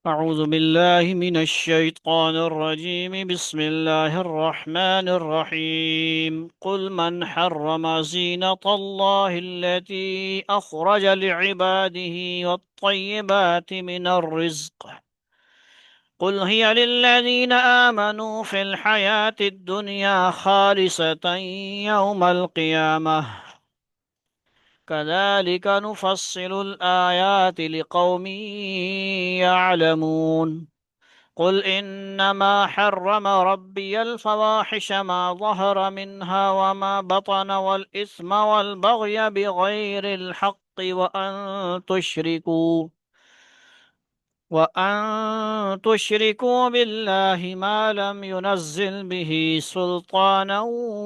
أعوذ بالله من الشيطان الرجيم. بسم الله الرحمن الرحيم. قل من حرم زينة الله التي أخرج لعباده والطيبات من الرزق قل هي للذين آمنوا في الحياة الدنيا خالصة يوم القيامة كذلك نفصل الآيات لقوم يعلمون. قل إنما حرم ربي الفواحش ما ظهر منها وما بطن والإثم والبغي بغير الحق وأن تشركوا بالله ما لم ينزل به سلطانا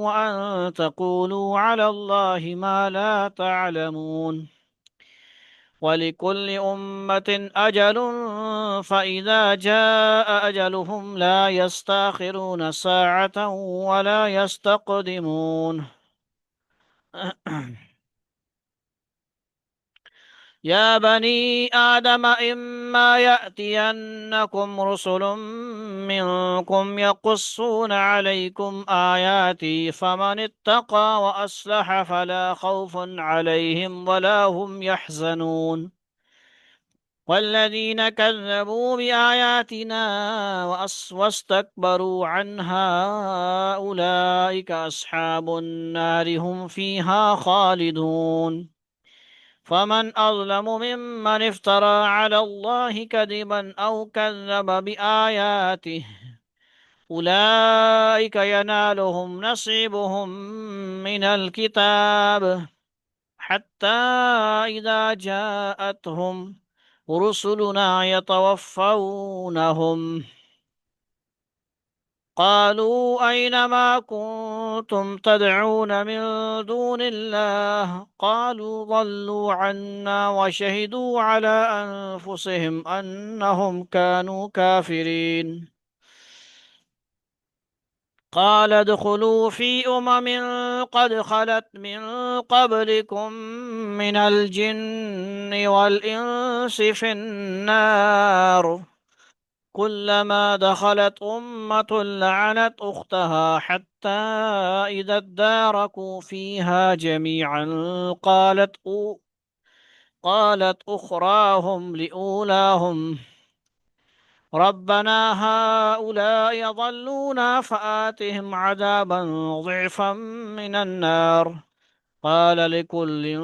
وأن تقولوا على الله ما لا تعلمون. ولكل أمة أجل فإذا جاء أجلهم لا يستأخرون ساعة ولا يستقدمون. يا بني آدم إما يأتينكم رسل منكم يقصون عليكم آياتي فمن اتقى وأصلح فلا خوف عليهم ولا هم يحزنون. والذين كذبوا بآياتنا واستكبروا عنها أولئك أصحاب النار هم فيها خالدون. فمن أظلم ممن افترى على الله كذبا أو كذب بآياته أولئك ينالهم نصيبهم من الكتاب حتى إذا جاءتهم رسلنا يتوفونهم قالوا أين ما كنتم تدعون من دون الله قالوا ضلوا عنا وشهدوا على أنفسهم أنهم كانوا كافرين. قال ادخلوا في قد خلت من قبلكم من الجن والإنس في النار كلما دخلت أمة لعنت أختها حتى إذا اداركوا فيها جميعا قالت أخراهم لأولاهم ربنا هؤلاء يضلونا فآتهم عذابا ضعفا من النار قال لكل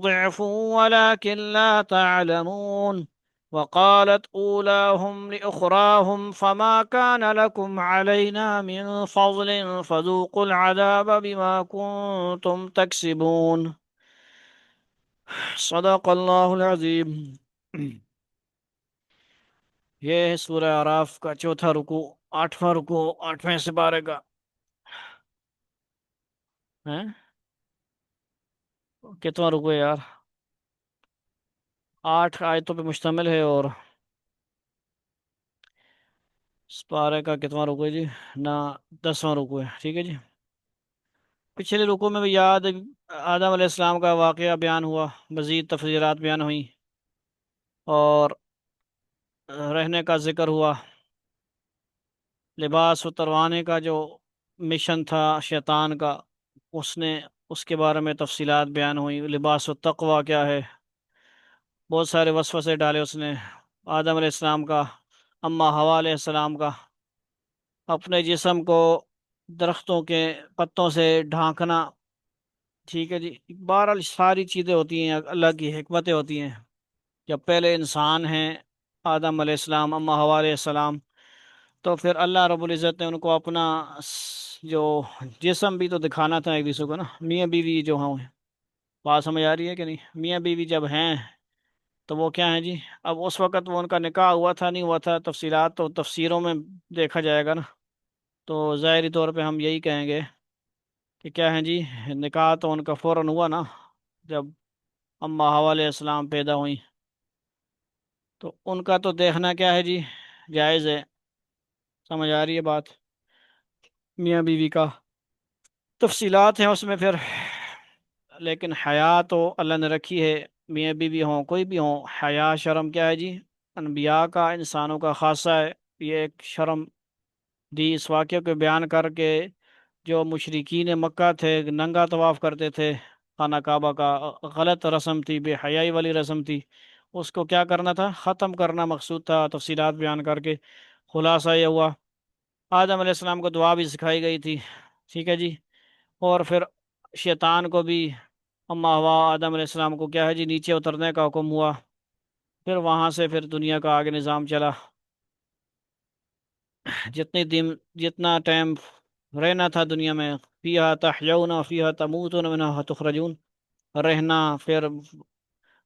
ضعف ولكن لا تعلمون. وقالت أولاهم لأخراهم فما كان لكم علينا من فضل فذوقوا العذاب بما كنتم تكسبون. صدق اللہ العظیم. یہ ہے سورہ اعراف کا چوتھا رکوع، آٹھواں رکوع، آٹھویں سپارے کا ہے. کتواں رکوع ہے یار؟ 8 آیتوں پہ مشتمل ہے، اور سپارے کا کتواں رکوع ہے جی؟ نہ، 10واں رکوع ہے. ٹھیک ہے جی. پچھلے رکوع میں بھی یاد آدم علیہ السلام کا واقعہ بیان ہوا، مزید تفصیلات بیان ہوئیں، اور رہنے کا ذکر ہوا. لباس اتروانے کا جو مشن تھا شیطان کا، اس کے بارے میں تفصیلات بیان ہوئی. لباس التقوی کیا ہے؟ بہت سارے وسوسے ڈالے اس نے آدم علیہ السلام کا، اما حوا علیہ السلام کا. اپنے جسم کو درختوں کے پتوں سے ڈھانکنا. ٹھیک ہے جی. بہرحال ساری چیزیں ہوتی ہیں، اللہ کی حکمتیں ہوتی ہیں. جب پہلے انسان ہیں آدم علیہ السلام، اما حوا علیہ السلام، تو پھر اللہ رب العزت نے ان کو اپنا جو جسم بھی تو دکھانا تھا ایک دوسرے کو نا. میاں بیوی جو ہوں، بات سمجھ آ رہی ہے کہ نہیں؟ میاں بیوی جب ہیں تو وہ کیا ہیں جی؟ اب اس وقت وہ ان کا نکاح ہوا تھا نہیں ہوا تھا، تفصیلات تو تفسیروں میں دیکھا جائے گا نا. تو ظاہری طور پہ ہم یہی کہیں گے کہ کیا ہیں جی، نکاح تو ان کا فوراً ہوا نا جب اما حوا علیہ السلام پیدا ہوئیں. تو ان کا تو دیکھنا کیا ہے جی، جائز ہے. سمجھ آ رہی ہے بات؟ میاں بیوی کا تفصیلات ہیں اس میں پھر، لیکن حیا تو اللہ نے رکھی ہے. میاں بیوی ہوں کوئی بھی ہوں، حیا شرم کیا ہے جی؟ انبیاء کا، انسانوں کا خاصہ ہے۔ یہ ایک شرم دی اس واقعے کو بیان کر کے، جو مشرکین مکہ تھے ننگا طواف کرتے تھے خانہ کعبہ کا، غلط رسم تھی، بے حیائی والی رسم تھی، اس کو کیا کرنا تھا؟ ختم کرنا مقصود تھا، تفصیلات بیان کر کے خلاصہ یہ ہوا۔ آدم علیہ السلام کو دعا بھی سکھائی گئی تھی، ٹھیک ہے جی۔ اور پھر شیطان کو بھی، اما ہوا آدم علیہ السلام کو کیا ہے جی نیچے اترنے کا حکم ہوا۔ پھر وہاں سے پھر دنیا کا آگے نظام چلا۔ جتنے دن، جتنا ٹائم رہنا تھا دنیا میں، فیہا تحیون و فیہا تموتون و منہا تخرجون، رہنا، پھر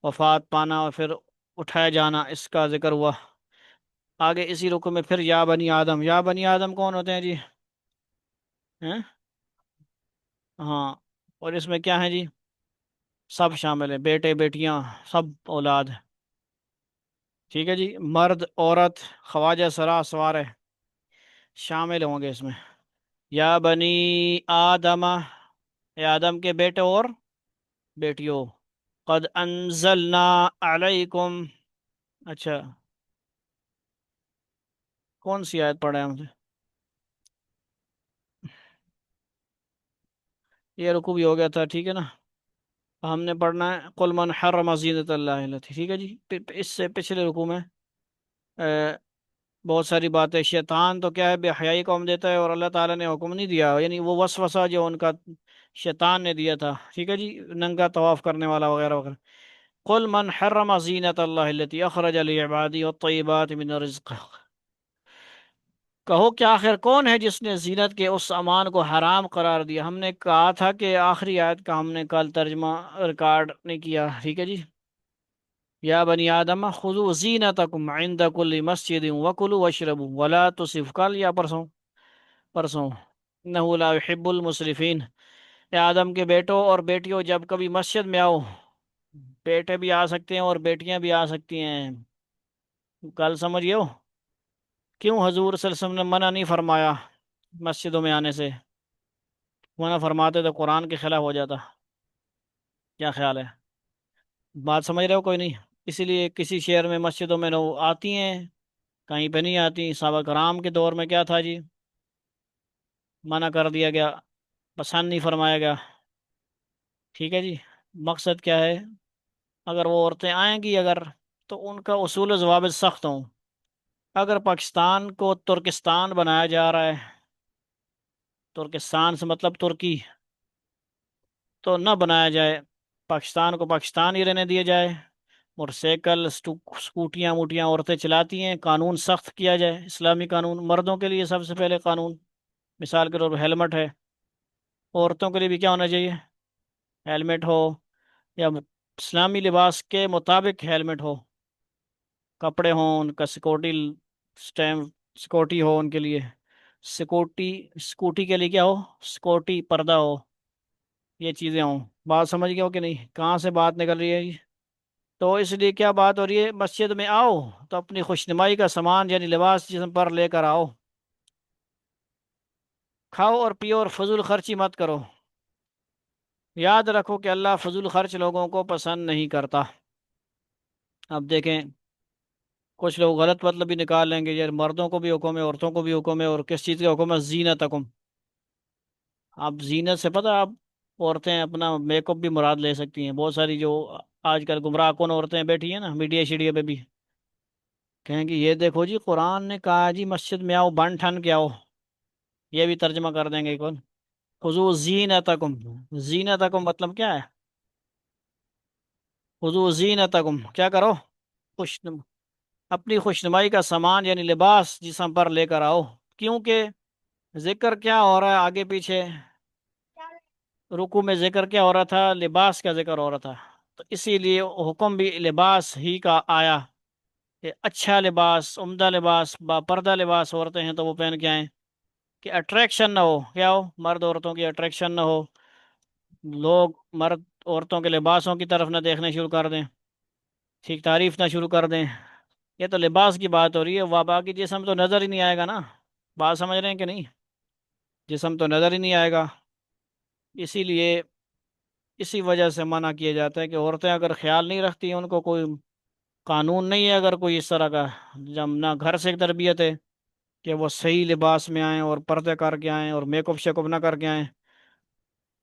وفات پانا، اور پھر اٹھایا جانا، اس کا ذکر ہوا آگے اسی رکو میں۔ پھر یا بنی آدم، یا بنی آدم کون ہوتے ہیں جی؟ ہیں؟ ہاں، اور اس میں کیا ہے جی؟ سب شامل ہیں، بیٹے بیٹیاں، سب اولاد، ٹھیک ہے جی، مرد عورت، خواجہ سرا سوارے شامل ہوں گے اس میں۔ یا بنی آدم، اے آدم کے بیٹے اور بیٹیوں، قد انزلنا علیکم، اچھا کون سی آیت پڑھے ہم سے؟ یہ رکو بھی ہو گیا تھا، ٹھیک ہے نا؟ ہم نے پڑھنا ہے قل من حرم زینت اللہ التی، ٹھیک ہے جی۔ اس سے پچھلے رکو میں بہت ساری باتیں، شیطان تو کیا ہے بے حیائی قوم دیتا ہے، اور اللہ تعالیٰ نے حکم نہیں دیا، یعنی وہ وسوسہ جو ان کا شیطان نے دیا تھا، ٹھیک ہے جی، ننگا طواف کرنے والا وغیرہ وغیرہ۔ قل من حرم زینت اللہ التی اخرج لعبادی والطیبات من الرزق، کہو کہ آخر کون ہے جس نے زینت کے اس امان کو حرام قرار دیا؟ ہم نے کہا تھا کہ آخری آیت کا ہم نے کل ترجمہ ریکارڈ نہیں کیا، ٹھیک ہے جی۔ یا بنی آدم خذوا زینتکم عند کل مسجد وکلوا واشربوا ولا تسرفوا، کل یا پرسوں؟ پرسوں، انہ لا يحب المسرفین۔ اے آدم کے بیٹوں اور بیٹیوں، جب کبھی مسجد میں آؤ، بیٹے بھی آ سکتے ہیں اور بیٹیاں بھی آ سکتی ہیں، کل سمجھیے ہو کیوں حضور صلی اللہ علیہ وسلم نے منع نہیں فرمایا مسجدوں میں آنے سے؟ منع فرماتے تو قرآن کے خلاف ہو جاتا، کیا خیال ہے؟ بات سمجھ رہے ہو کوئی نہیں؟ اسی لیے کسی شہر میں مسجدوں میں لوگ آتی ہیں، کہیں پہ نہیں آتی۔ صحابہ کرام کے دور میں کیا تھا جی؟ منع کر دیا گیا، پسند نہیں فرمایا گیا، ٹھیک ہے جی۔ مقصد کیا ہے؟ اگر وہ عورتیں آئیں گی اگر، تو ان کا اصول و ضوابط سخت ہوں۔ اگر پاکستان کو ترکستان بنایا جا رہا ہے، ترکستان سے مطلب ترکی، تو نہ بنایا جائے، پاکستان کو پاکستان ہی رہنے دیا جائے۔ موٹر سائیکل سکوٹیاں موٹیاں عورتیں چلاتی ہیں، قانون سخت کیا جائے، اسلامی قانون، مردوں کے لیے سب سے پہلے قانون مثال کے طور پر ہیلمٹ ہے، عورتوں کے لیے بھی کیا ہونا چاہیے؟ ہیلمٹ ہو، یا اسلامی لباس کے مطابق ہیلمٹ ہو، کپڑے ہوں ان کا، سیکورٹی سٹیم، سیکورٹی ہو ان کے لیے، سیکورٹی، سکوٹی کے لیے کیا ہو؟ سیکورٹی پردہ ہو، یہ چیزیں ہوں۔ بات سمجھ گئے ہو کہ نہیں؟ کہاں سے بات نکل رہی ہے؟ تو اس لیے کیا بات ہو رہی ہے؟ مسجد میں آؤ تو اپنی خوشنمائی کا سامان یعنی لباس جسم پر لے کر آؤ، کھاؤ اور پیو اور فضول خرچی مت کرو۔ یاد رکھو کہ اللہ فضول خرچ لوگوں کو پسند نہیں کرتا۔ اب دیکھیں، کچھ لوگ غلط مطلب بھی نکال لیں گے، یار مردوں کو بھی حکم ہے، عورتوں کو بھی حکم ہے، اور کس چیز کا حکم ہے؟ زینتکم۔ آپ زینت سے پتہ، آپ عورتیں اپنا میک اپ بھی مراد لے سکتی ہیں، بہت ساری جو آج کل گمراہ کن عورتیں بیٹھی ہیں نا میڈیا شیڈیا پہ بھی، کہیں گی یہ دیکھو جی قرآن نے کہا جی مسجد میں آؤ بن ٹھن کے آؤ، یہ بھی ترجمہ کر دیں گے کون؟ خذو زینتکم، زینتکم مطلب کیا ہے؟ خذو زینتکم، کیا کرو؟ خوش، اپنی خوشنمائی کا سامان یعنی لباس جسم پر لے کر آؤ۔ کیونکہ ذکر کیا ہو رہا ہے آگے پیچھے؟ رکوع میں ذکر کیا ہو رہا تھا؟ لباس کا ذکر ہو رہا تھا، تو اسی لیے حکم بھی لباس ہی کا آیا کہ اچھا لباس، عمدہ لباس، با پردہ لباس عورتیں ہیں تو وہ پہن کے آئیں، کہ اٹریکشن نہ ہو، کیا ہو؟ مرد عورتوں کی اٹریکشن نہ ہو، لوگ مرد عورتوں کے لباسوں کی طرف نہ دیکھنے شروع کر دیں، ٹھیک، تعریف نہ شروع کر دیں۔ یہ تو لباس کی بات ہو رہی ہے، وابا کی جسم تو نظر ہی نہیں آئے گا نا، بات سمجھ رہے ہیں کہ نہیں؟ جسم تو نظر ہی نہیں آئے گا، اسی لیے اسی وجہ سے منع کیا جاتا ہے کہ عورتیں اگر خیال نہیں رکھتی ہیں، ان کو کوئی قانون نہیں ہے اگر کوئی اس طرح کا، جب نہ گھر سے ایک تربیت ہے کہ وہ صحیح لباس میں آئیں اور پردے کر کے آئیں اور میک اپ شیک اپ نہ کر کے آئیں،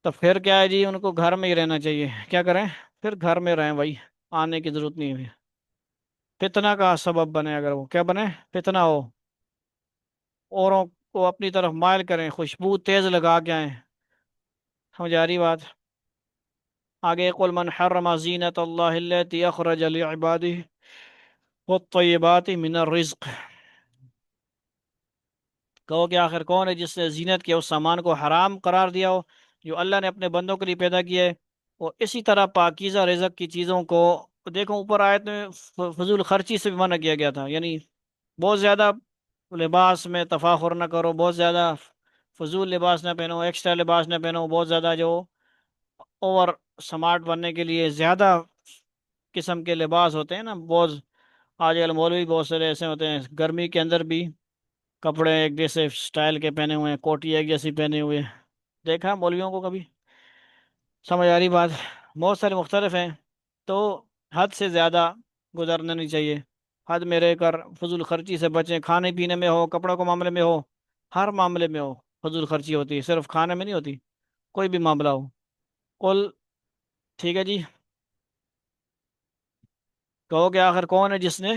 تو پھر کیا ہے جی، ان کو گھر میں ہی رہنا چاہیے، کیا کریں، پھر گھر میں رہیں بھائی، آنے کی ضرورت نہیں ہے، فتنہ کا سبب بنے، اگر وہ کیا بنے، فتنہ ہو، اوروں کو اپنی طرف مائل کریں، خوشبو تیز لگا کے آئیں، سمجھ آ رہی بات؟ آگے قل من حرم زینت اللہ التی اخرج لعباده والطیبات من الرزق، کہو کہ آخر کون ہے جس نے زینت کے اس سامان کو حرام قرار دیا ہو جو اللہ نے اپنے بندوں کے لیے پیدا کیا ہے، اور اسی طرح پاکیزہ رزق کی چیزوں کو، دیکھو اوپر آیت میں فضول خرچی سے بھی منع کیا گیا تھا، یعنی بہت زیادہ لباس میں تفاخر نہ کرو، بہت زیادہ فضول لباس نہ پہنو، ایکسٹرا لباس نہ پہنو، بہت زیادہ جو اوور سمارٹ بننے کے لیے زیادہ قسم کے لباس ہوتے ہیں نا، بہت آج کل مولوی بہت سارے ایسے ہوتے ہیں گرمی کے اندر بھی کپڑے ایک جیسے سٹائل کے پہنے ہوئے ہیں، کوٹی ایک جیسی پہنے ہوئے ہیں، دیکھا مولویوں کو کبھی؟ سمجھ آ رہی بات؟ بہت سارے مختلف ہیں، تو حد سے زیادہ گزرنا نہیں چاہیے، حد میں رہ کر فضول خرچی سے بچیں، کھانے پینے میں ہو، کپڑوں کے معاملے میں ہو، ہر معاملے میں ہو فضول خرچی ہوتی ہے، صرف کھانے میں نہیں ہوتی، کوئی بھی معاملہ ہو، کل ٹھیک ہے جی؟ کہو کہ آخر کون ہے جس نے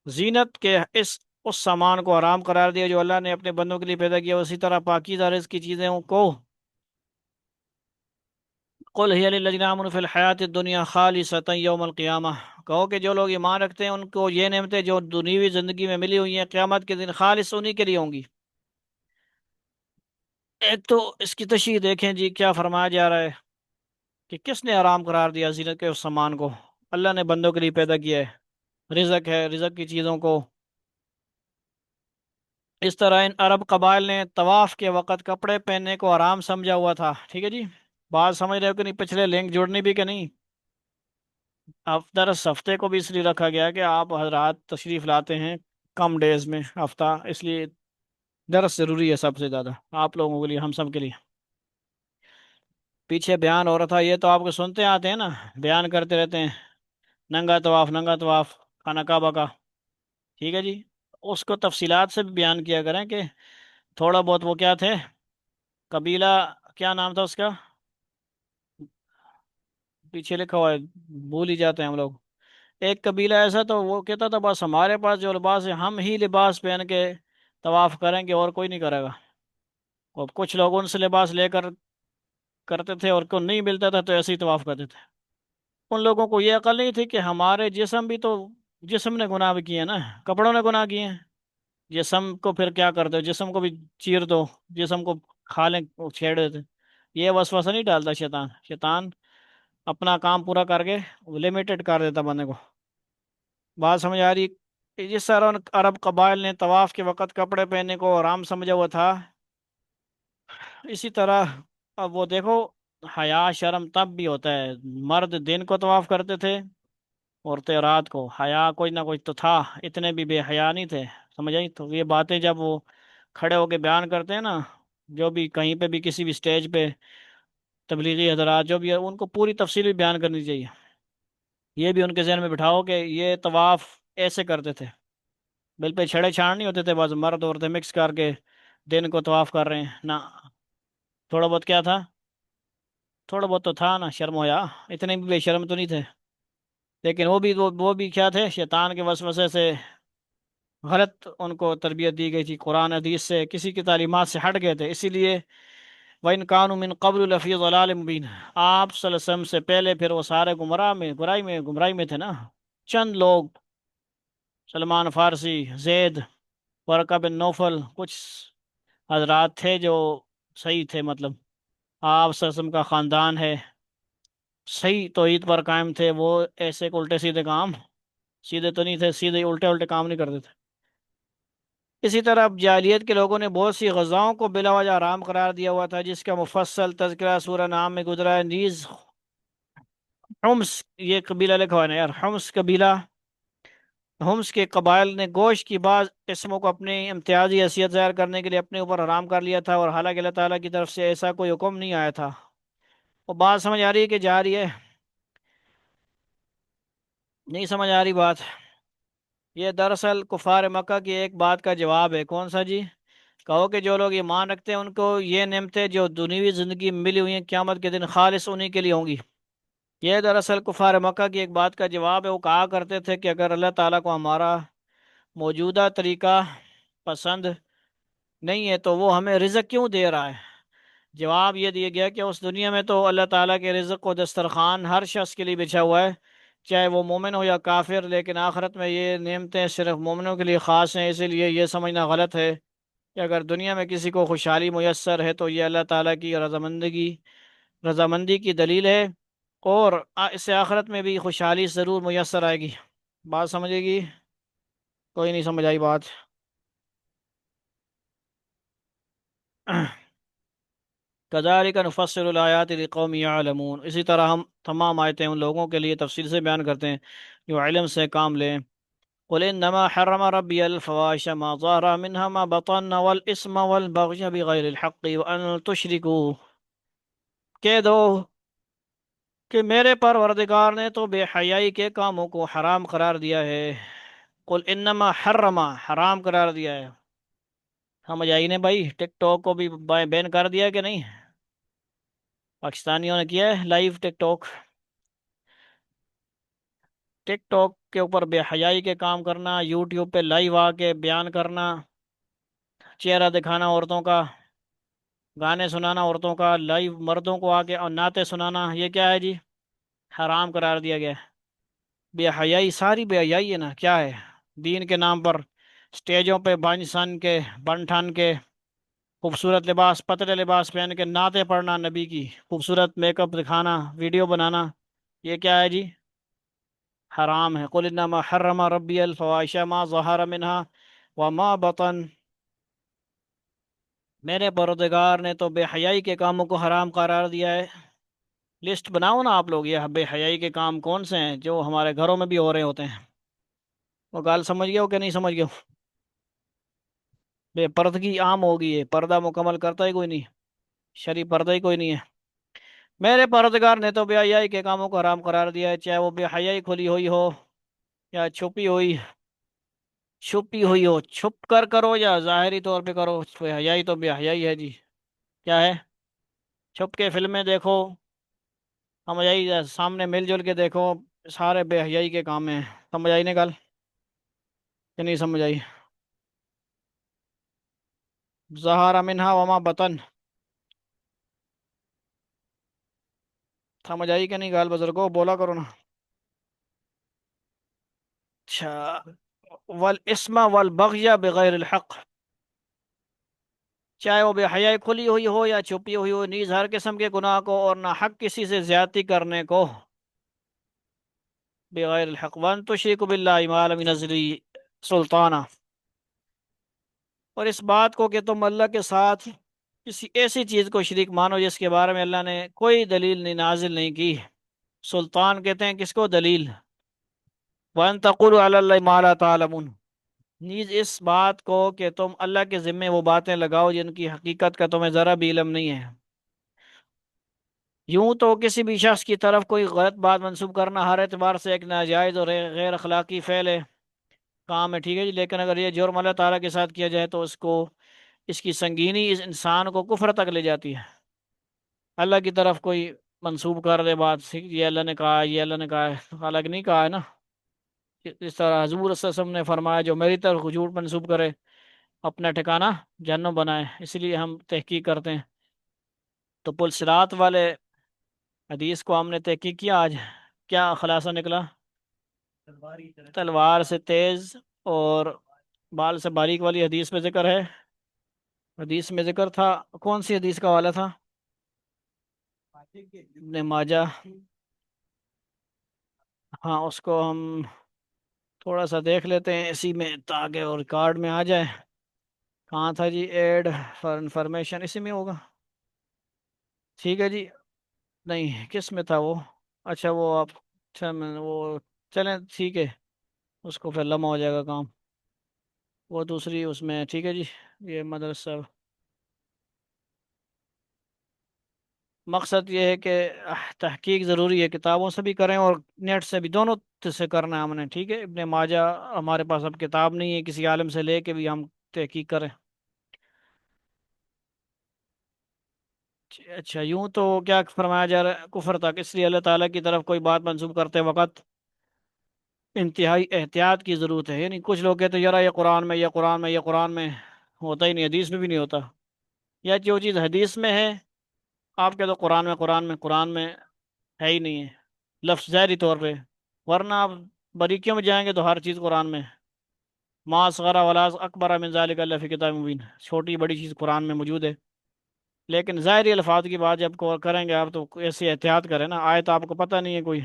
زینت کے اس سامان کو حرام قرار دیا جو اللہ نے اپنے بندوں کے لیے پیدا کیا، اسی طرح پاکیزہ رزق کی چیزیں کو، قل ہی للذین آمنوا فی الحیات الدنیا خالصۃ یوم القیامہ، کہو کہ جو لوگ ایمان رکھتے ہیں ان کو یہ نعمتیں جو دنیوی زندگی میں ملی ہوئی ہیں قیامت کے دن خالص انہی کے لیے ہوں گی۔ ایک تو اس کی تشریح دیکھیں جی، کیا فرمایا جا رہا ہے کہ کس نے حرام قرار دیا زینت کے اس سامان کو، اللہ نے بندوں کے لیے پیدا کیا ہے، رزق ہے، رزق کی چیزوں کو، اس طرح ان عرب قبائل نے طواف کے وقت کپڑے پہننے کو حرام سمجھا ہوا تھا، ٹھیک ہے جی؟ بات سمجھ رہے ہو کہ نہیں؟ پچھلے لنک جوڑنی بھی کہ نہیں؟ اب درس ہفتے کو بھی اس لیے رکھا گیا کہ آپ حضرات تشریف لاتے ہیں کم ڈیز میں ہفتہ، اس لیے درس ضروری ہے سب سے زیادہ آپ لوگوں کے لیے، ہم سب کے لیے۔ پیچھے بیان ہو رہا تھا، یہ تو آپ کو سنتے آتے ہیں نا، بیان کرتے رہتے ہیں، ننگا طواف، ننگا طواف خانہ کعبہ کا، ٹھیک ہے جی؟ اس کو تفصیلات سے بھی بیان کیا کریں کہ تھوڑا بہت وہ کیا تھے، قبیلہ، کیا نام تھا اس کا، پیچھے لکھا ہوا ہے، بھول ہی جاتے ہیں ہم لوگ، ایک قبیلہ ایسا تو وہ کہتا تھا بس ہمارے پاس جو لباس ہے ہم ہی لباس پہن کے طواف کریں گے اور کوئی نہیں کرے گا، اور کچھ لوگ ان سے لباس لے کر کرتے تھے اور کو نہیں ملتا تھا تو ایسے ہی طواف کرتے تھے، ان لوگوں کو یہ عقل نہیں تھی کہ ہمارے جسم بھی تو، جسم نے گناہ بھی کیے ہیں نا، کپڑوں نے گناہ کیے ہیں، جسم کو پھر کیا کرتے ہو، جسم کو بھی چیر دو، جسم کو کھا لیں، چھیڑ دیتے، یہ وسوسہ نہیں ڈالتا شیطان، شیطان اپنا کام پورا کر کے لمیٹڈ کر دیتا بندے کو، بات سمجھ آ رہی؟ جس طرح ان عرب قبائل نے طواف کے وقت کپڑے پہننے کو آرام سمجھا ہوا تھا، اسی طرح اب وہ دیکھو، حیا شرم تب بھی ہوتا ہے، مرد دن کو طواف کرتے تھے، عورتیں رات کو، حیا کوئی نہ کوئی تو تھا، اتنے بھی بے حیا نہیں تھے، سمجھ آئی؟ تو یہ باتیں جب وہ کھڑے ہو کے بیان کرتے ہیں نا، جو بھی کہیں پہ بھی کسی بھی سٹیج پہ تبلیغی حضرات جو بھی ہے، ان کو پوری تفصیل بھی بیان کرنی چاہیے، یہ بھی ان کے ذہن میں بٹھاؤ کہ یہ طواف ایسے کرتے تھے، بل پہ چھڑے چھاڑ نہیں ہوتے تھے، بس مرد عورتیں مکس کر کے دن کو طواف کر رہے ہیں نا، تھوڑا بہت کیا تھا، تھوڑا بہت تو تھا نا شرم و حیا، اتنے بھی بے شرم تو نہیں تھے، لیکن وہ بھی کیا تھے، شیطان کے وسوسے سے غلط ان کو تربیت دی گئی تھی، قرآن حدیث سے کسی کی تعلیمات سے ہٹ گئے تھے، اسی لیے وَإِن كَانُوا مِن قَبْلُ لَفِي ضَلَالٍ مُبِينٍ، آپ صلی اللہ علیہ وسلم سے پہلے پھر وہ سارے گمراہی میں تھے نا، چند لوگ، سلمان فارسی، زید، ورقہ بن نوفل، کچھ حضرات تھے جو صحیح تھے، مطلب آپ صلی اللہ علیہ وسلم کا خاندان ہے، صحیح توحید پر قائم تھے، وہ ایسے الٹے سیدھے کام، سیدھے تو نہیں تھے، سیدھے الٹے الٹے کام نہیں کرتے تھے، اسی طرح اب جاہلیت کے لوگوں نے بہت سی غذاؤں کو بلا وجہ حرام قرار دیا ہوا تھا، جس کا مفصل تذکرہ سورہ نام میں گزرا ہے، نیز حمص، یہ قبیلہ لکھا ہوا ہے نا یار، حمص قبیلہ، حمص کے قبائل نے گوشت کی بعض قسموں کو اپنی امتیازی حیثیت ظاہر کرنے کے لیے اپنے اوپر حرام کر لیا تھا، اور حالانکہ اللہ تعالیٰ کی طرف سے ایسا کوئی حکم نہیں آیا تھا، وہ بات سمجھ آ رہی ہے کہ جا رہی ہے؟ نہیں سمجھ آ رہی بات؟ یہ دراصل کفار مکہ کی ایک بات کا جواب ہے، کون سا جی؟ کہو کہ جو لوگ ایمان رکھتے ہیں ان کو یہ نعمتیں جو دنیوی زندگی میں ملی ہوئی ہیں قیامت کے دن خالص انہی کے لیے ہوں گی۔ یہ دراصل کفار مکہ کی ایک بات کا جواب ہے۔ وہ کہا کرتے تھے کہ اگر اللہ تعالیٰ کو ہمارا موجودہ طریقہ پسند نہیں ہے تو وہ ہمیں رزق کیوں دے رہا ہے؟ جواب یہ دیا گیا کہ اس دنیا میں تو اللہ تعالیٰ کے رزق و دسترخوان ہر شخص کے لیے بچھا ہوا ہے، چاہے وہ مومن ہو یا کافر، لیکن آخرت میں یہ نعمتیں صرف مومنوں کے لیے خاص ہیں۔ اسی لیے یہ سمجھنا غلط ہے کہ اگر دنیا میں کسی کو خوشحالی میسر ہے تو یہ اللہ تعالیٰ کی رضامندی کی دلیل ہے، اور اس سے آخرت میں بھی خوشحالی ضرور میسر آئے گی۔ بات سمجھے گی؟ کوئی نہیں سمجھ آئی بات؟ کذالک نفصل الآیات لقوم یعلمون، اسی طرح ہم تمام آیتیں ان لوگوں کے لیے تفصیل سے بیان کرتے ہیں جو علم سے کام لیں۔ قل انما حرم ربی الفواحش ما ظهر منها ما بطن والاسم والبغي بغیر الحق وان تشرکوا، کہہ دو کہ میرے پروردگار نے تو بے حیائی کے کاموں کو حرام قرار دیا ہے۔ قل انما حرم، حرام قرار دیا ہے۔ سمجھ آئی نے بھائی؟ ٹک ٹاک کو بھی بین کر دیا کہ نہیں؟ پاکستانیوں نے کیا ہے لائیو ٹک ٹاک۔ ٹک ٹاک کے اوپر بے حیائی کے کام کرنا، یوٹیوب پہ لائیو آ کے بیان کرنا، چہرہ دکھانا عورتوں کا، گانے سنانا عورتوں کا، لائیو مردوں کو آ کے اور نعتیں سنانا، یہ کیا ہے جی؟ حرام قرار دیا گیا ہے۔ بے حیائی، ساری بے حیائی ہے نا، کیا ہے؟ دین کے نام پر سٹیجوں پہ بن سن کے، بن ٹھن کے، خوبصورت لباس، پتلے لباس پہن کے نعتیں پڑھنا نبی کی، خوبصورت میک اپ دکھانا، ویڈیو بنانا، یہ کیا ہے جی؟ حرام ہے۔ قل انما حرم ربی الفواحش ما ظہر منها وما بطن، میرے پروردگار نے تو بے حیائی کے کاموں کو حرام قرار دیا ہے۔ لسٹ بناؤ نا آپ لوگ، یہ بے حیائی کے کام کون سے ہیں جو ہمارے گھروں میں بھی ہو رہے ہوتے ہیں؟ وہ گال سمجھ گئے ہو کہ نہیں سمجھ گئے ہو؟ بے پردگی عام ہو گئی ہے، پردہ مکمل کرتا ہی کوئی نہیں، شرعی پردہ ہی کوئی نہیں ہے۔ میرے پروردگار نے تو بے حیائی کے کاموں کو حرام قرار دیا ہے، چاہے وہ بے حیائی کھلی ہوئی ہو یا چھپی ہوئی ہو، چھپ کر کرو یا ظاہری طور پہ کرو، بے حیائی تو بے حیائی ہے جی۔ کیا ہے؟ چھپ کے فلمیں دیکھو، سمجھ آئی؟ یا سامنے مل جل کے دیکھو، سارے بے حیائی کے کام ہیں۔ سمجھ آئی نہیں گل کہ نہیں سمجھ آئی؟ ظہر منہا وما بطن، سمجھ آئی کہ نہیں گل بزرگوں؟ بولا کرو نا۔ اچھا، والاسم والبغی بغیر الحق، چاہے وہ بے حیائی کھلی ہوئی ہو یا چھپی ہوئی ہو، نیز ہر قسم کے گناہ کو اور نہ حق کسی سے زیادتی کرنے کو، بغیر الحق، وان تشرک باللہ ما لم ينزل سلطانہ، اور اس بات کو کہ تم اللہ کے ساتھ کسی ایسی چیز کو شریک مانو جس کے بارے میں اللہ نے کوئی دلیل نہیں نازل نہیں کی۔ سلطان کہتے ہیں کس کو؟ دلیل۔ وَأَن تَقُولُوا عَلَى اللَّهِ مَا لَا تَعْلَمُونَ، نیز اس بات کو کہ تم اللہ کے ذمے وہ باتیں لگاؤ جن کی حقیقت کا تمہیں ذرا بھی علم نہیں ہے۔ یوں تو کسی بھی شخص کی طرف کوئی غلط بات منسوب کرنا ہر اعتبار سے ایک ناجائز اور غیر اخلاقی فعل ہے، کام ہے، ٹھیک ہے جی، لیکن اگر یہ جرم اللہ تعالیٰ کے ساتھ کیا جائے تو اس کی سنگینی اس انسان کو کفر تک لے جاتی ہے۔ اللہ کی طرف کوئی منسوب کر دے بات، یہ اللہ نے کہا ہے، یہ اللہ نے کہا ہے، حالانکہ نہیں کہا ہے نا۔ اس طرح حضور صلی اللہ علیہ وسلم نے فرمایا جو میری طرف جھوٹ منسوب کرے اپنا ٹھکانہ جہنم بنائے، اس لیے ہم تحقیق کرتے ہیں۔ تو پل صراط والے حدیث کو ہم نے تحقیق کیا آج، کیا خلاصہ نکلا؟ تلوار سے تیز اور بال سے باریک والی حدیث میں ذکر ہے، حدیث میں ذکر تھا، کون سی حدیث کا حوالہ تھا؟ ابن ماجہ، ہاں اس کو ہم تھوڑا سا دیکھ لیتے ہیں اسی میں تاکہ اور ریکارڈ میں آ جائے۔ کہاں تھا جی؟ ایڈ فار انفارمیشن، اسی میں ہوگا، ٹھیک ہے جی۔ نہیں، کس میں تھا وہ؟ اچھا وہ آپ، اچھا میں وہ، چلیں ٹھیک ہے، اس کو پھر لمحہ ہو جائے گا کام، وہ دوسری اس میں، ٹھیک ہے جی۔ یہ مدرسہ مقصد یہ ہے کہ تحقیق ضروری ہے، کتابوں سے بھی کریں اور نیٹ سے بھی، دونوں سے کرنا ہے ہم نے، ٹھیک ہے؟ ابن ماجہ ہمارے پاس اب کتاب نہیں ہے، کسی عالم سے لے کے بھی ہم تحقیق کریں۔ اچھا، یوں تو کیا فرمایا جا رہا ہے؟ کفر تک، اس لیے اللہ تعالیٰ کی طرف کوئی بات منسوب کرتے وقت انتہائی احتیاط کی ضرورت ہے۔ یعنی کچھ لوگ کہتے ہیں یار یہ قرآن میں، یہ قرآن میں، یہ قرآن میں، ہوتا ہی نہیں، حدیث میں بھی نہیں ہوتا، یا جو چیز حدیث میں ہے آپ کہتے ہو قرآن میں، قرآن میں، قرآن میں ہے ہی نہیں ہے، لفظ ظاہری طور پہ، ورنہ آپ باریکیوں میں جائیں گے تو ہر چیز قرآن میں، ما اصغر ولا اکبر من ذالک الا فی کتاب مبین، چھوٹی بڑی چیز قرآن میں موجود ہے۔ لیکن ظاہری الفاظ کی بات جب کریں گے آپ تو ایسی احتیاط کریں نا، آیت آپ کو پتہ نہیں ہے کوئی،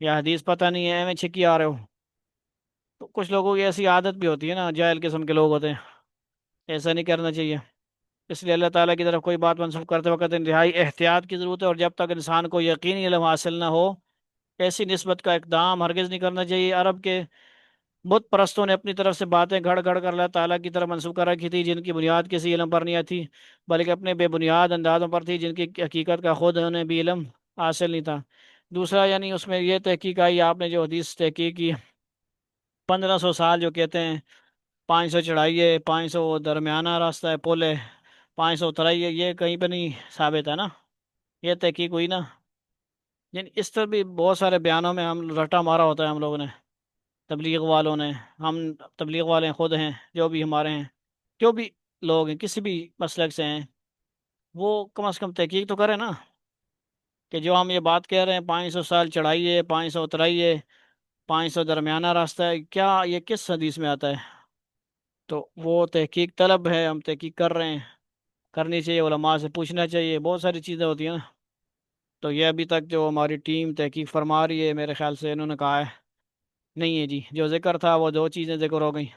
یا حدیث پتہ نہیں ہے، ایویں چھکی آ رہے ہو، تو کچھ لوگوں کی ایسی عادت بھی ہوتی ہے نا، جاہل قسم کے لوگ ہوتے ہیں، ایسا نہیں کرنا چاہیے۔ اس لیے اللہ تعالیٰ کی طرف کوئی بات منسوخ کرتے وقت انتہائی احتیاط کی ضرورت ہے، اور جب تک انسان کو یقینی علم حاصل نہ ہو ایسی نسبت کا اقدام ہرگز نہیں کرنا چاہیے۔ عرب کے بت پرستوں نے اپنی طرف سے باتیں گھڑ گھڑ کر اللہ تعالیٰ کی طرف منسوخ کر رکھی تھی، جن کی بنیاد کسی علم پر نہیں تھی، بلکہ اپنے بے بنیاد اندازوں پر تھی، جن کی حقیقت کا خود انہیں بھی علم حاصل نہیں تھا۔ دوسرا، یعنی اس میں یہ تحقیق آئی، آپ نے جو حدیث تحقیق کی 1500 سال جو کہتے ہیں، 500 چڑھائی ہے، 500 درمیانہ راستہ ہے، پل ہے، 500 اترائی ہے، یہ کہیں پہ نہیں ثابت ہے نا، یہ تحقیق ہوئی نا؟ یعنی اس طرح بھی بہت سارے بیانوں میں ہم رٹا مارا ہوتا ہے ہم لوگوں نے، تبلیغ والوں نے، ہم تبلیغ والے خود ہیں، جو بھی ہمارے ہیں، جو بھی لوگ ہیں کسی بھی مسلک سے ہیں، وہ کم از کم تحقیق تو کریں نا، کہ جو ہم یہ بات کہہ رہے ہیں 500 سال چڑھائی ہے، 500 اترائی ہے، 500 درمیانہ راستہ ہے، کیا یہ کس حدیث میں آتا ہے؟ تو وہ تحقیق طلب ہے، ہم تحقیق کر رہے ہیں، کرنی چاہیے، علماء سے پوچھنا چاہیے، بہت ساری چیزیں ہوتی ہیں نا۔ تو یہ ابھی تک جو ہماری ٹیم تحقیق فرما رہی ہے، میرے خیال سے انہوں نے کہا ہے نہیں ہے جی، جو ذکر تھا وہ دو چیزیں ذکر ہو گئیں،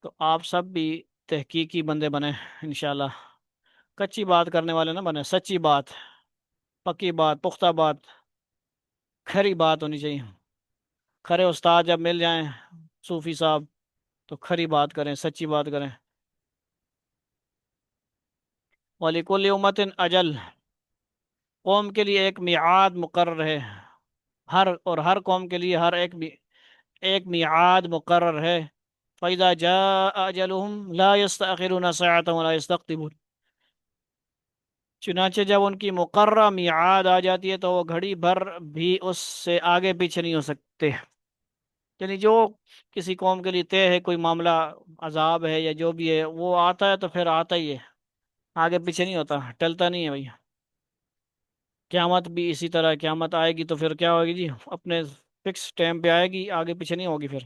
تو آپ سب بھی تحقیقی بندے بنیں انشاءاللہ، کچی بات کرنے والے نہ بنیں، سچی بات، پکی بات، پختہ بات، کھری بات ہونی چاہیے۔ کھرے استاد جب مل جائیں، صوفی صاحب، تو کھری بات کریں، سچی بات کریں۔ وَلِكُلِّ أُمَّةٍ اجل، قوم کے لیے ایک میعاد مقرر ہے، ہر قوم کے لیے ایک میعاد مقرر ہے۔ فَإِذَا جَاءَ أَجَلُهُمْ لَا يَسْتَأْخِرُونَ سَاعَةً وَلَا يَسْتَقْدِمُونَ، چنانچہ جب ان کی مقررہ میعاد آ جاتی ہے تو وہ گھڑی بھر بھی اس سے آگے پیچھے نہیں ہو سکتے۔ یعنی جو کسی قوم کے لیے طے ہے کوئی معاملہ، عذاب ہے یا جو بھی ہے، وہ آتا ہے تو پھر آتا ہی ہے، آگے پیچھے نہیں ہوتا، ٹلتا نہیں ہے بھائی۔ قیامت بھی اسی طرح، قیامت آئے گی تو پھر کیا ہوگی جی، اپنے فکس ٹائم پہ آئے گی، آگے پیچھے نہیں ہوگی پھر۔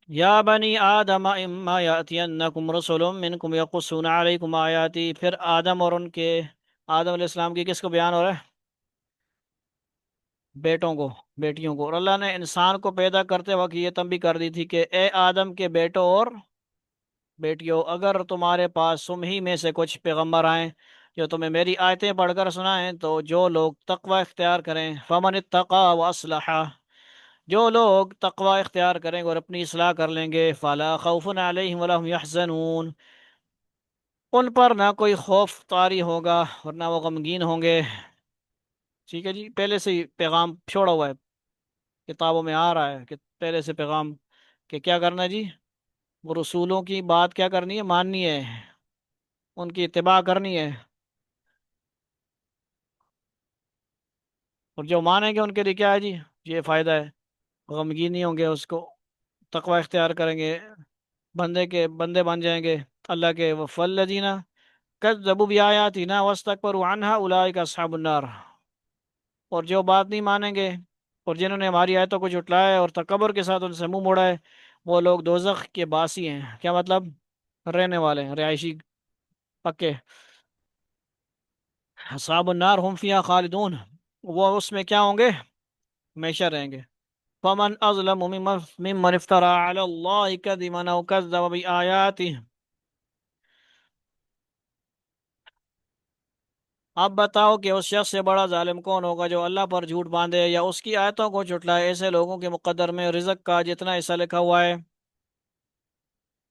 یا بنی آدم اما یاتینکم رسول منکم یقصون علیکم آیاتی، پھر آدم اور ان کے، آدم علیہ السلام کی کس کو بیان ہو رہا ہے؟ بیٹوں کو، بیٹیوں کو، اور اللہ نے انسان کو پیدا کرتے وقت یہ تنبیہ کر دی تھی کہ اے آدم کے بیٹوں اور بیٹیوں، اگر تمہارے پاس تم ہی میں سے کچھ پیغمبر آئیں جو تمہیں میری آیتیں پڑھ کر سنائیں، تو جو لوگ تقوی اختیار کریں، فمن اتقا واصلح، جو لوگ تقوی اختیار کریں گے اور اپنی اصلاح کر لیں گے، فلا خوف علیہم ولا هم یحزنون، ان پر نہ کوئی خوف طاری ہوگا اور نہ وہ غمگین ہوں گے۔ ٹھیک ہے جی، پہلے سے ہی پیغام چھوڑا ہوا ہے، کتابوں میں آ رہا ہے کہ پہلے سے پیغام، کہ کیا کرنا ہے جی، وہ رسولوں کی بات کیا کرنی ہے، ماننی ہے، ان کی اتباع کرنی ہے، اور جو مانیں گے ان کے لیے کیا ہے جی، یہ فائدہ ہے، غمگین نہیں ہوں گے، اس کو تقوی اختیار کریں گے، بندے بن جائیں گے اللہ کے۔ وَالَّذِينَ كَذَّبُوا بِآيَاتِنَا وَاسْتَكْبَرُوا عَنْهَا أُولَٰئِكَ أَصْحَابُ النَّارِ، اور جو بات نہیں مانیں گے اور جنہوں نے ہماری آیتوں کو جھٹلایا ہے اور تکبر کے ساتھ ان سے منہ موڑا ہے، وہ لوگ دوزخ کے باسی ہیں۔ کیا مطلب؟ رہنے والے ہیں، رہائشی، پکے۔ اصحاب النار هم فیہا خالدون، وہ اس میں کیا ہوں گے؟ ہمیشہ رہیں گے۔ فمن اظلم ممن افترى على الله كذبا او كذب بآياته، اب بتاؤ کہ اس شخص سے بڑا ظالم کون ہوگا جو اللہ پر جھوٹ باندھے یا اس کی آیتوں کو جھٹلائے۔ ایسے لوگوں کے مقدر میں رزق کا جتنا حصہ لکھا ہوا ہے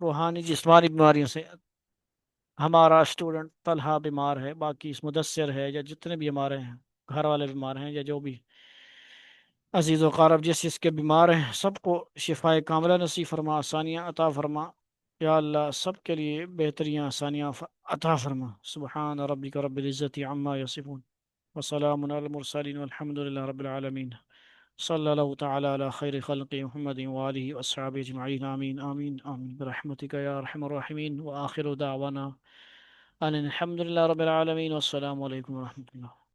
روحانی جسمانی بیماریوں سے ہمارا اسٹوڈنٹ طلحہ بیمار ہے، باقی اس مدثر ہے، یا جتنے بھی ہمارے ہیں گھر والے بیمار ہیں، یا جو بھی عزیز و قارب جس کے بیمار ہیں، سب کو شفاء کاملہ نصیب فرما، آسانیاں عطا فرما یا اللہ، سب کے لیے بہتریاں آسانیاں عطا فرما۔ سبحان ربک رب العزت عما یصفون، وسلام علی المرسلین والحمد للہ رب العالمین۔ صلی اللہ تعالی علی خیر خلق محمد وآلہ وصحبہ اجمعین، آمین آمین آمین برحمتک یا ارحم الراحمین، وآخر دعوانا ان الحمد للہ رب العالمین، والسلام علیکم ورحمۃ اللہ۔